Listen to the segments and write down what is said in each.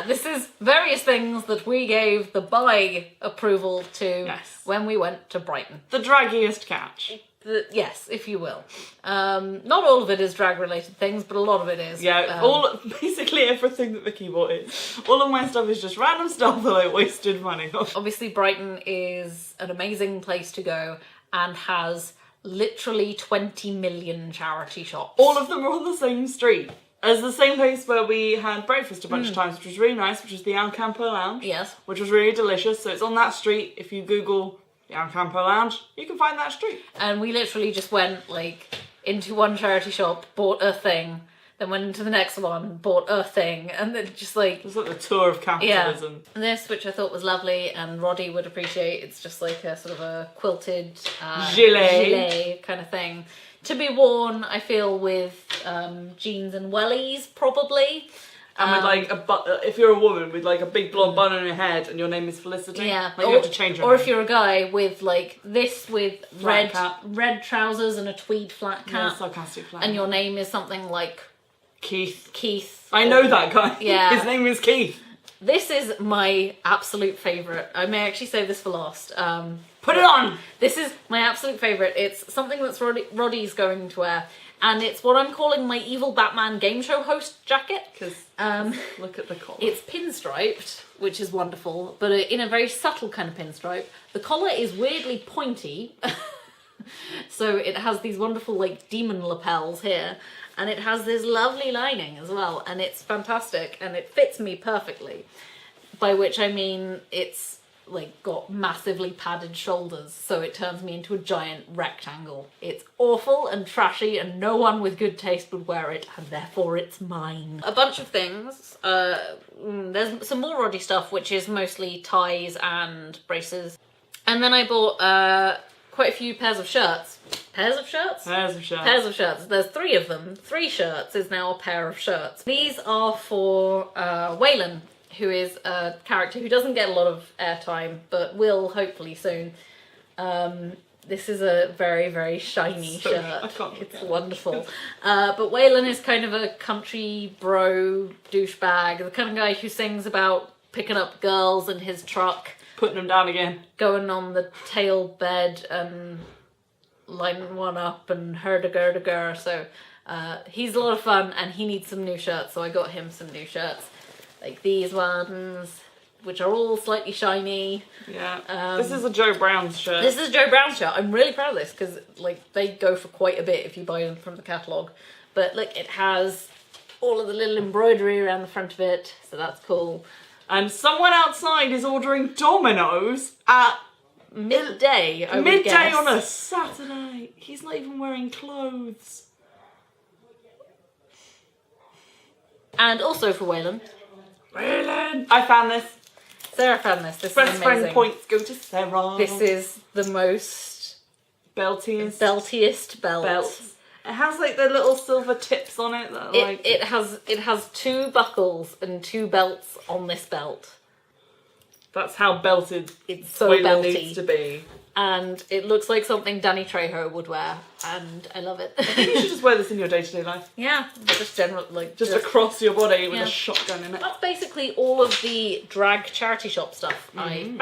This is various things that we gave the buy approval to when we went to Brighton. The draggiest catch. Yes, if you will. Not all of it is drag-related things, but a lot of it is. Yeah, basically everything that Vicky bought is. All of my stuff is just random stuff that I wasted money on. Obviously, Brighton is an amazing place to go and has literally 20 million charity shops. All of them are on the same street as the same place where we had breakfast a bunch of times, which was really nice, which was the Al Campo Lounge. Yes. Which was really delicious. So it's on that street. If you Google the Al Campo Lounge, you can find that street. And we literally just went like into one charity shop, bought a thing, then went into the next one, bought a thing, and then just like... It was like the tour of capitalism. Yeah. This, which I thought was lovely and Roddy would appreciate, it's just like a sort of a quilted gilet kind of thing. To be worn, I feel, with jeans and wellies, probably. And with like if you're a woman with like a big blonde bun on your head and your name is Felicity, yeah, like you have to change your name. Or if you're a guy with like this with flat cap, red trousers and a tweed flat cap, yeah, sarcastic flat, and your name is something like Keith. I know that guy. Yeah, his name is Keith. This is my absolute favourite. I may actually save this for last. Put it on! This is my absolute favourite. It's something that's Roddy's going to wear. And it's what I'm calling my evil Batman game show host jacket. Because look at the collar. It's pinstriped, which is wonderful, but in a very subtle kind of pinstripe. The collar is weirdly pointy. So it has these wonderful like demon lapels here. And it has this lovely lining as well. And it's fantastic. And it fits me perfectly. By which I mean it's like got massively padded shoulders, so it turns me into a giant rectangle. It's awful and trashy and no one with good taste would wear it, and therefore it's mine. A bunch of things. There's some more Roddy stuff, which is mostly ties and braces. And then I bought quite a few pairs of shirts. Pairs of shirts? Pairs of shirts. Pairs of shirts. There's 3 of them. 3 shirts is now a pair of shirts. These are for Waylon, who is a character who doesn't get a lot of airtime, but will hopefully soon. This is a very, very shiny shirt. It's wonderful. But Waylon is kind of a country bro douchebag, the kind of guy who sings about picking up girls in his truck. Putting them down again. Going on the tail bed and lining one up and her-de-gur-de-gur. So he's a lot of fun and he needs some new shirts, so I got him some new shirts. Like these ones, which are all slightly shiny. Yeah. This is a Joe Brown's shirt. This is Joe Brown's shirt. I'm really proud of this because like they go for quite a bit if you buy them from the catalogue. But look, it has all of the little embroidery around the front of it, so that's cool. And someone outside is ordering Domino's at midday. Midday on a Saturday. He's not even wearing clothes. And also for Waylon. I found this. Sarah found this. This Best is amazing. friend points go to Sarah. This is the most beltiest belt. It has like the little silver tips on it. That are it has 2 buckles and 2 belts on this belt. That's how belted it's so Waylon belty needs to be. And it looks like something Danny Trejo would wear, and I love it. I think you should just wear this in your day-to-day life. Yeah, just general, like just across your body with a shotgun in it. That's basically all of the drag charity shop stuff I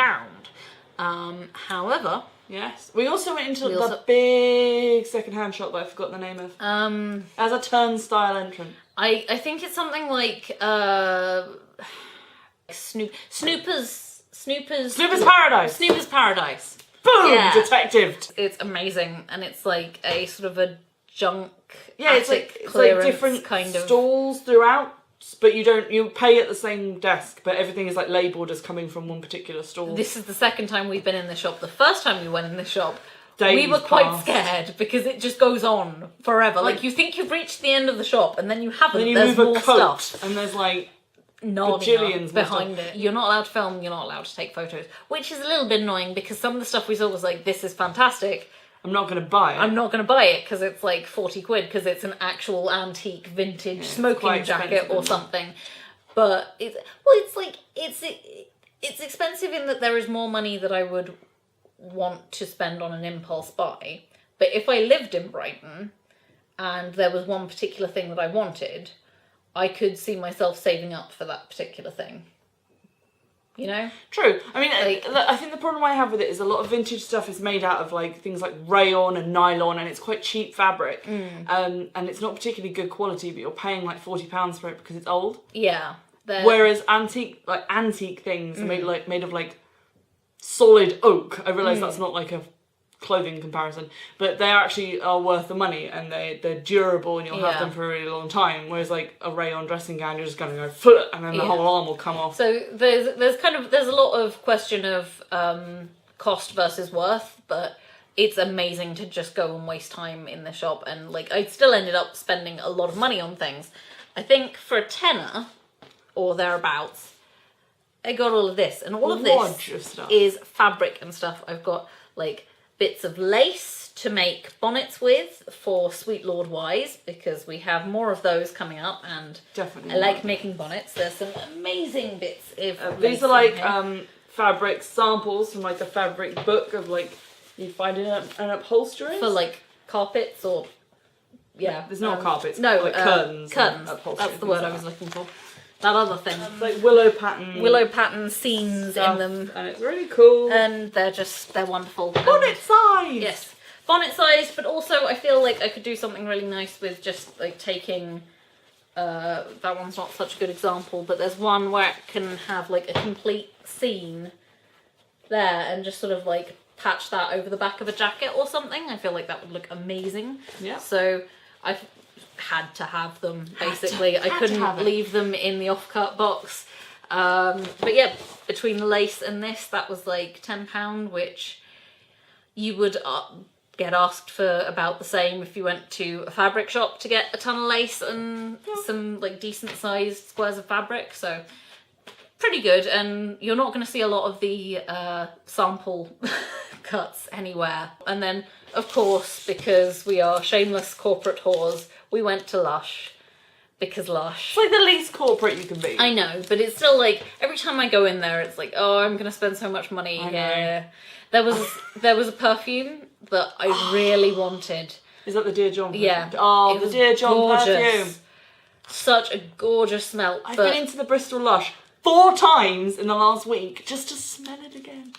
found. However, yes, we also went into the big second-hand shop that I forgot the name of. As a turnstile entrance. I think it's something like Snoopers Paradise. Snoopers Paradise. Boom! Yeah. Detective. It's amazing, and it's like a sort of a junk. Yeah, it's like different kind of stalls throughout, but you pay at the same desk, but everything is like labelled as coming from one particular stall. This is the second time we've been in the shop. The first time we went in the shop, we were quite scared because it just goes on forever. Like you think you've reached the end of the shop, and then you haven't. Then you there's move more a coat, stuff, and there's like bajillions behind it. You're not allowed to film, you're not allowed to take photos, which is a little bit annoying because some of the stuff we saw was like, this is fantastic. I'm not going to buy it. I'm not going to buy it because it's like 40 quid because it's an actual antique vintage smoking jacket or something. But it's expensive in that there is more money that I would want to spend on an impulse buy. But if I lived in Brighton and there was one particular thing that I wanted, I could see myself saving up for that particular thing. You know? True. I mean, I think the problem I have with it is a lot of vintage stuff is made out of like things like rayon and nylon, and it's quite cheap fabric. And it's not particularly good quality, but you're paying like £40 for it because it's old. Yeah. Whereas antique things are made of like solid oak. I realise that's not like a clothing comparison, but they actually are worth the money, and they're durable, and you'll have them for a really long time. Whereas like a rayon dressing gown, you're just going to go foot, and then the whole arm will come off. So there's a lot of question of cost versus worth, but it's amazing to just go and waste time in the shop, and like I still ended up spending a lot of money on things. I think for a tenner or thereabouts, I got all of this, and all of this is fabric and stuff. I've got like bits of lace to make bonnets with for Sweet Lord Wise, because we have more of those coming up, and definitely I like making bonnets. There's some amazing bits of these are like fabric samples from like the fabric book of like you find in an upholstery for like carpets or there's not carpets, no, like curtains. That's the word I was looking for. That other thing. It's like willow pattern scenes stuff, in them. And it's really cool. And they're wonderful. Bonnet size! Yes. Bonnet size, but also I feel like I could do something really nice with just like taking, that one's not such a good example, but there's one where it can have like a complete scene there and just sort of like patch that over the back of a jacket or something. I feel like that would look amazing. Yeah. So I've had to have them, basically. I couldn't leave them in the off-cut box. But yeah, between the lace and this, that was like £10, which you would get asked for about the same if you went to a fabric shop to get a ton of lace and some like decent sized squares of fabric. So pretty good, and you're not going to see a lot of the sample cuts anywhere. And then, of course, because we are shameless corporate whores, we went to Lush, because Lush... It's like the least corporate you can be. I know, but it's still like, every time I go in there, it's like, oh, I'm going to spend so much money here. There was a perfume that I really wanted. Is that the Dear John perfume? Yeah. Oh, the Dear John perfume. Such a gorgeous smell. I've been into the Bristol Lush 4 times in the last week just to smell it again.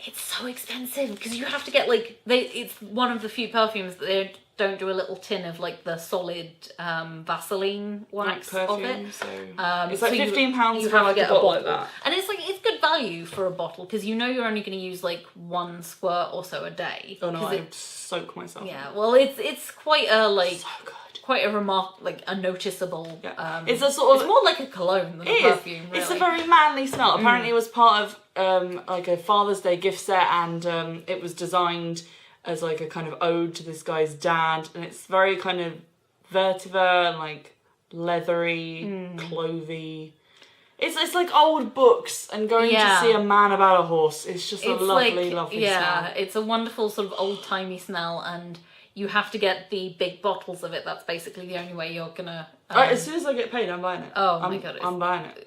It's so expensive because you have to get like it's one of the few perfumes that they don't do a little tin of like the solid Vaseline wax of it. So it's like £15 for like a bottle like that. And it's good value for a bottle because you know you're only going to use like 1 squirt or so a day. Oh no, I soak myself. Yeah, well it's quite a like. So good. Quite a noticeable. Yeah. It's a sort of. It's more like a cologne than a perfume. Really. It's a very manly smell. Apparently, it was part of like a Father's Day gift set, and it was designed as like a kind of ode to this guy's dad, and it's very kind of vetiver and like leathery, clovey. It's like old books and going to see a man about a horse. It's just a lovely smell. Yeah, it's a wonderful sort of old timey smell, and you have to get the big bottles of it. That's basically the only way you're gonna... Right, as soon as I get paid, I'm buying it. Oh my god. I'm buying it.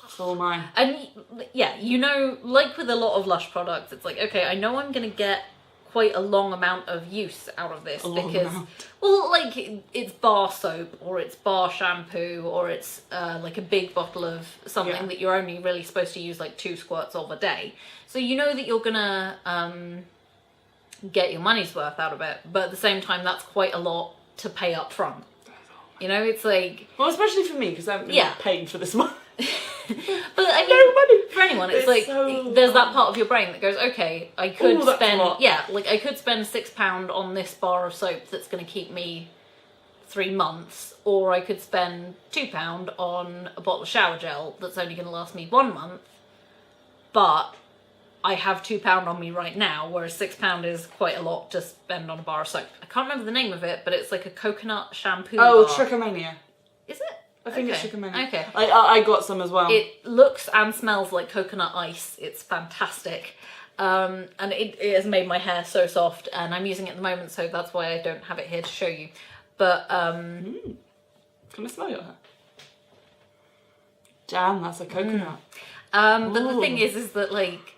It's all mine. And yeah, you know, like with a lot of Lush products, it's like, okay, I know I'm gonna get quite a long amount of use out of this because, well, like it's bar soap or it's bar shampoo or it's like a big bottle of something that you're only really supposed to use like 2 squirts of a day. So you know that you're gonna... get your money's worth out of it, but at the same time that's quite a lot to pay up front. You know, it's like... Well, especially for me, because I haven't been paid for this month. But I mean, no money. For anyone, it's like, there's that part of your brain that goes, okay, I could spend... Yeah, like I could spend £6 on this bar of soap that's going to keep me 3 months, or I could spend £2 on a bottle of shower gel that's only going to last me 1 month, but... I have £2 on me right now, whereas £6 is quite a lot to spend on a bar of soap. I can't remember the name of it, but it's like a coconut shampoo bar. Trichomania. Is it? I think it's Trichomania. Okay. I got some as well. It looks and smells like coconut ice. It's fantastic. And it has made my hair so soft, and I'm using it at the moment, so that's why I don't have it here to show you. But, Can I smell your hair? Damn, that's a coconut. But the thing is that, like,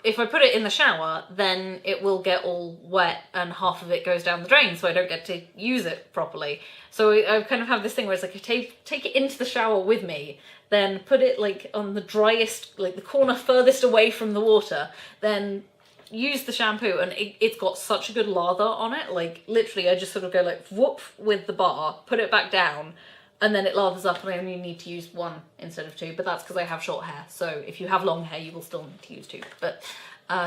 if I put it in the shower, then it will get all wet and half of it goes down the drain, so I don't get to use it properly. So I kind of have this thing where it's like I take it into the shower with me, then put it like on the driest, like the corner furthest away from the water, then use the shampoo, and it's got such a good lather on it. Like literally I just sort of go like whoop with the bar, put it back down, and then it lathers up, and I only need to use one instead of two, but that's because I have short hair. So if you have long hair, you will still need to use two. But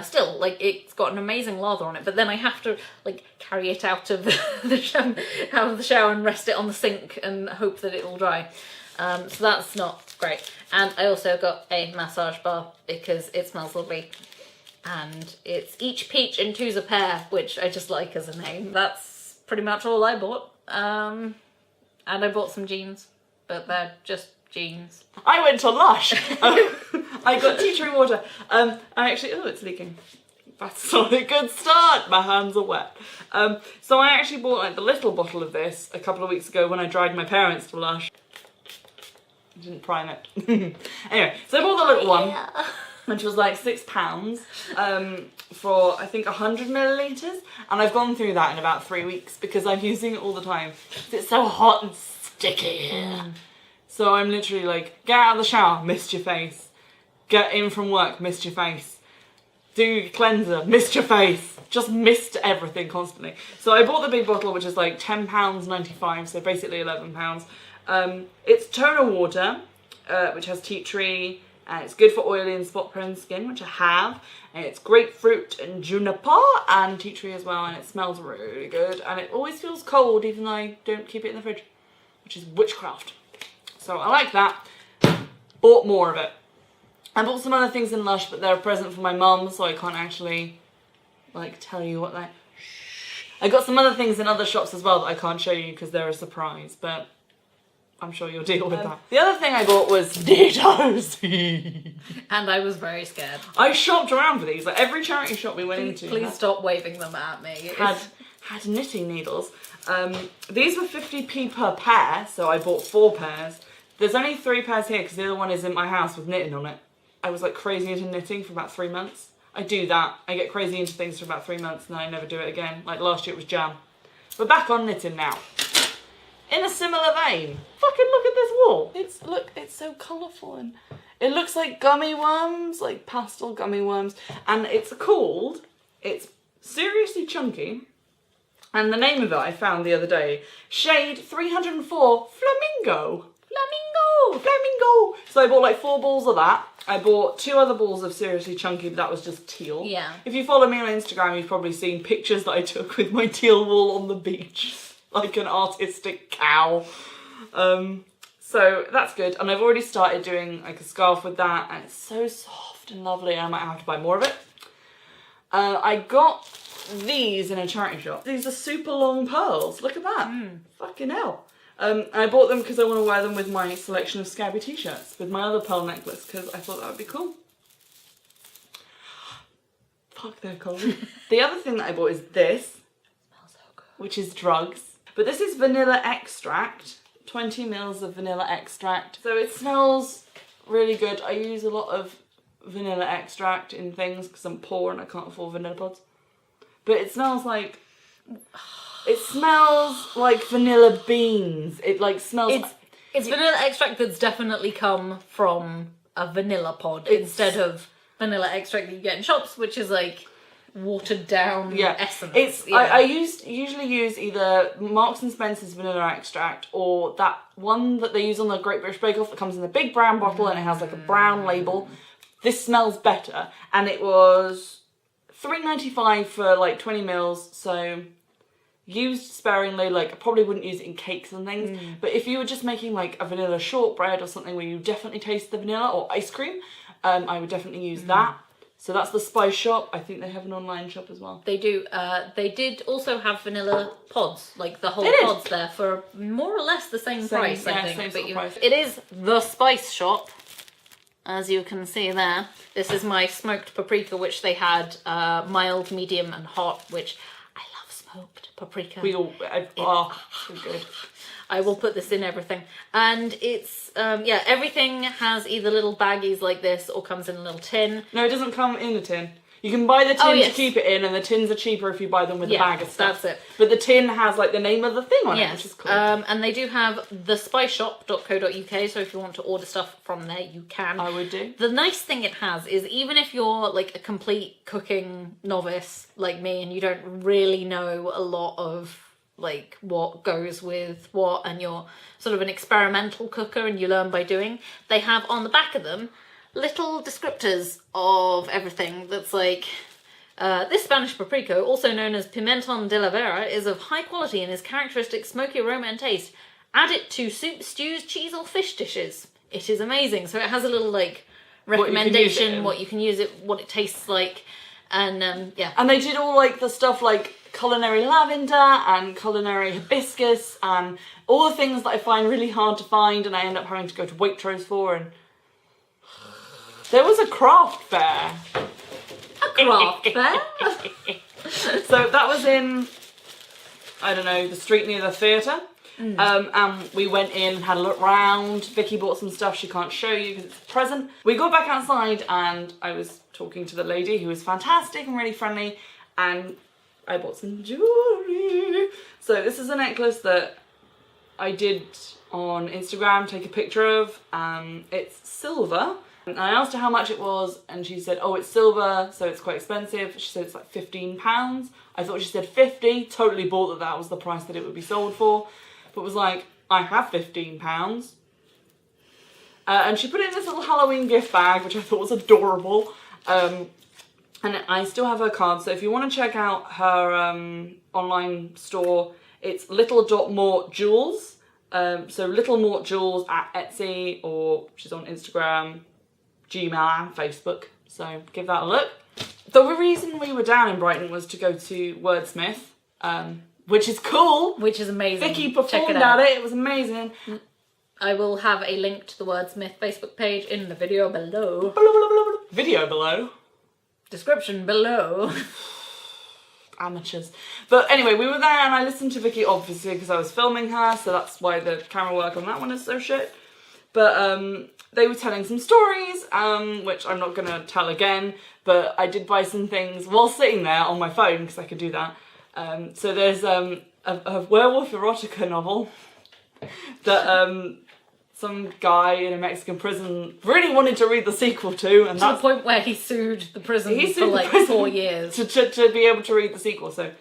still, like, it's got an amazing lather on it, but then I have to, like, carry it out of the shower and rest it on the sink and hope that it will dry. So that's not great. And I also got a massage bar because it smells lovely. And it's each peach and two's a pear, which I just like as a name. That's pretty much all I bought. And I bought some jeans, but they're just jeans. I went to Lush. I got tea tree water. I actually, oh, it's leaking. That's not a good start. My hands are wet. So I actually bought like the little bottle of this a couple of weeks ago when I dragged my parents to Lush. I didn't prime it. Anyway, so I bought the little one, which was like £6 for I think 100 millilitres, and I've gone through that in about 3 weeks because I'm using it all the time. It's so hot and sticky. So I'm literally like, get out of the shower, mist your face. Get in from work, mist your face. Do your cleanser, mist your face. Just mist everything constantly. So I bought the big bottle, which is like £10.95, so basically £11. It's toner water, which has tea tree, and it's good for oily and spot-prone skin, which I have. And it's grapefruit and juniper and tea tree as well, and it smells really good. And it always feels cold, even though I don't keep it in the fridge, which is witchcraft. So I like that. Bought more of it. I bought some other things in Lush, but they're a present for my mum, so I can't actually, like, tell you what they... I got some other things in other shops as well that I can't show you because they're a surprise, but I'm sure you'll deal with that. The other thing I bought was Deto's. And I was very scared. I shopped around for these. Like every charity shop we went into. Please stop waving them at me. Had knitting needles. These were 50p per pair, so I bought 4 pairs. There's only 3 pairs here because the other one is in my house with knitting on it. I was like crazy into knitting for about 3 months. I do that. I get crazy into things for about 3 months and then I never do it again. Like last year it was jam. We're back on knitting now. In a similar vein, fucking look at this wool. It's so colourful and it looks like gummy worms, like pastel gummy worms. And it's seriously chunky. And the name of it I found the other day, shade 304 Flamingo. Flamingo! So I bought like 4 balls of that. I bought 2 other balls of seriously chunky, but that was just teal. Yeah. If you follow me on Instagram, you've probably seen pictures that I took with my teal wool on the beach. Like an artistic cow. So that's good. And I've already started doing like a scarf with that, and it's so soft and lovely. I might have to buy more of it. I got these in a charity shop. These are super long pearls. Look at that. Fucking hell. I bought them because I want to wear them with my selection of scabby t-shirts with my other pearl necklace because I thought that would be cool. Fuck, they're cold. The other thing that I bought is this, Smells so good. which is drugs. But this is vanilla extract, 20 mils of vanilla extract. So it smells really good. I use a lot of vanilla extract in things because I'm poor and I can't afford vanilla pods. But it smells like... It smells like vanilla beans. It like smells... It's vanilla extract that's definitely come from a vanilla pod instead of vanilla extract that you get in shops, which is like watered down essence. I usually use either Marks and Spencer's vanilla extract or that one that they use on the Great British Bake Off that comes in a big brown bottle and it has like a brown label. This smells better, and it was $3.95 for like 20 mils, so used sparingly. Like I probably wouldn't use it in cakes and things, but if you were just making like a vanilla shortbread or something where you definitely taste the vanilla, or ice cream, I would definitely use that. So that's the Spice Shop. I think they have an online shop as well. They do. They did also have vanilla pods, like the whole pods there for more or less the same price, I think. Same sort of price. It is the Spice Shop, as you can see there. This is my smoked paprika, which they had mild, medium and hot, which I love smoked paprika. We all, so good. I will put this in everything. And it's, everything has either little baggies like this or comes in a little tin. No, it doesn't come in a tin. You can buy the tin to yes. keep it in, and the tins are cheaper if you buy them with a bag of stuff. That's it. But the tin has like the name of the thing on it, which is cool. And they do have thespiceshop.co.uk, so if you want to order stuff from there, you can. I would do. The nice thing it has is even if you're like a complete cooking novice like me and you don't really know a lot of like what goes with what, and you're sort of an experimental cooker and you learn by doing, they have on the back of them little descriptors of everything that's like, this Spanish paprika, also known as pimenton de la vera, is of high quality and is characteristic smoky aroma and taste. Add it to soup, stews, cheese or fish dishes. It is amazing. So it has a little like recommendation, what you can use it, what it tastes like, and yeah. And they did all like the stuff like culinary lavender and culinary hibiscus and all the things that I find really hard to find and I end up having to go to Waitrose for. And there was a craft fair. A craft fair? So that was in, I don't know, the street near the theatre. And we went in, had a look round. Vicky bought some stuff she can't show you because it's a present. We got back outside and I was talking to the lady who was fantastic and really friendly, and I bought some jewellery. So this is a necklace that I did on Instagram, take a picture of. It's silver. And I asked her how much it was and she said, oh, it's silver, so it's quite expensive. She said it's like £15. I thought she said 50, totally bought that was the price that it would be sold for. But was like, I have £15. And she put it in this little Halloween gift bag, which I thought was adorable. And I still have her card, so if you want to check out her online store, it's little.mortjewels. So Little Mort Jewels at Etsy, or she's on Instagram, Gmail and Facebook. So give that a look. The reason we were down in Brighton was to go to Wordsmith, which is cool. Which is amazing. Vicky performed at it. It was amazing. I will have a link to the Wordsmith Facebook page in the video below. Video below. Description below. Amateurs. But anyway, we were there and I listened to Vicky obviously because I was filming her, so that's why the camera work on that one is so shit. But they were telling some stories, which I'm not going to tell again, but I did buy some things while sitting there on my phone because I could do that. So there's a werewolf erotica novel that some guy in a Mexican prison really wanted to read the sequel to, and that's the point where he sued the prison for like 4 years to be able to read the sequel. So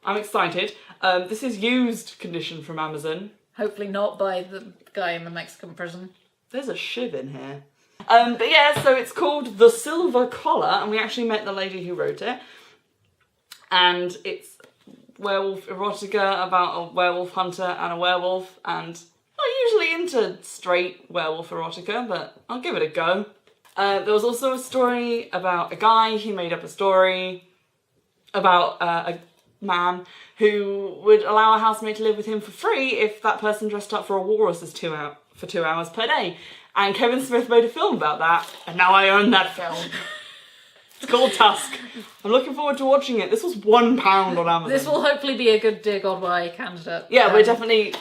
I'm excited. This is used condition from Amazon. Hopefully not by the guy in the Mexican prison. There's a shiv in here. But yeah, so it's called The Silver Collar, and we actually met the lady who wrote it. And it's werewolf erotica about a werewolf hunter and a werewolf, and not usually into straight werewolf erotica, but I'll give it a go. There was also a story about a guy who made up a story about a man who would allow a housemate to live with him for free if that person dressed up for a walrus for 2 hours per day. And Kevin Smith made a film about that, and now I own that film. It's called Tusk. I'm looking forward to watching it. This was £1 on Amazon. This will hopefully be a good Dear God Why candidate. Yeah, we're definitely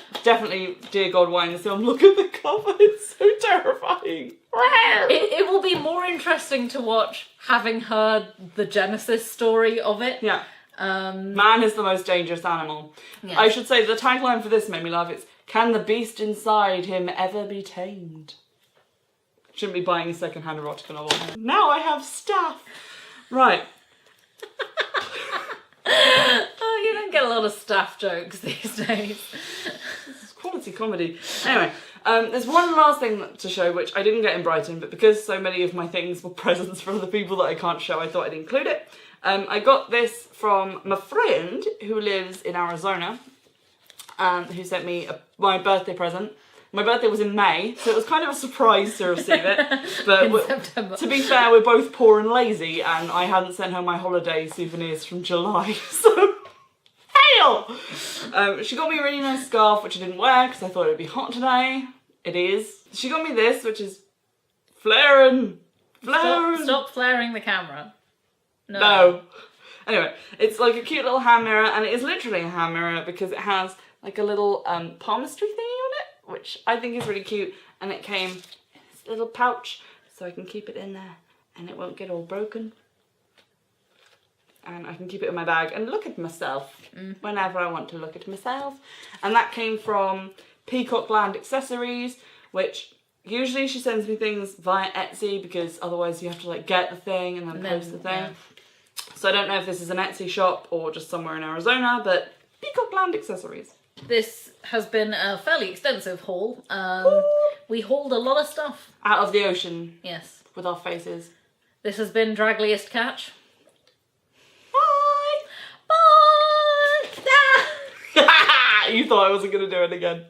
Dear God Why in this film. Look at the cover, it's so terrifying. It will be more interesting to watch having heard the genesis story of it. Yeah. Man is the most dangerous animal. Yeah. I should say the tagline for this made me laugh. It's, can the beast inside him ever be tamed? Shouldn't be buying a second-hand erotica novel. Now I have staff. Right. Oh, you don't get a lot of staff jokes these days. This is quality comedy. Anyway, there's one last thing to show, which I didn't get in Brighton, but because so many of my things were presents from the people that I can't show, I thought I'd include it. I got this from my friend who lives in Arizona, who sent me my birthday present. My birthday was in May, so it was kind of a surprise to receive it. But to be fair, we're both poor and lazy, and I hadn't sent her my holiday souvenirs from July, so fail! She got me a really nice scarf, which I didn't wear because I thought it would be hot today. It is. She got me this, which is flaring. Stop flaring the camera. No. Anyway, it's like a cute little hand mirror, and it is literally a hand mirror because it has like a little palmistry thingy on it, which I think is really cute, and it came in this little pouch so I can keep it in there and it won't get all broken. and I can keep it in my bag and look at myself whenever I want to look at myself. And that came from Peacock Land Accessories, which usually she sends me things via Etsy because otherwise you have to like get the thing and then post the thing. Yeah. So I don't know if this is an Etsy shop or just somewhere in Arizona, but Peacock Land Accessories. This has been a fairly extensive haul. We hauled a lot of stuff. Out of the ocean Yes. with our faces. This has been Dragliest Catch. Bye! Bye! You thought I wasn't going to do it again.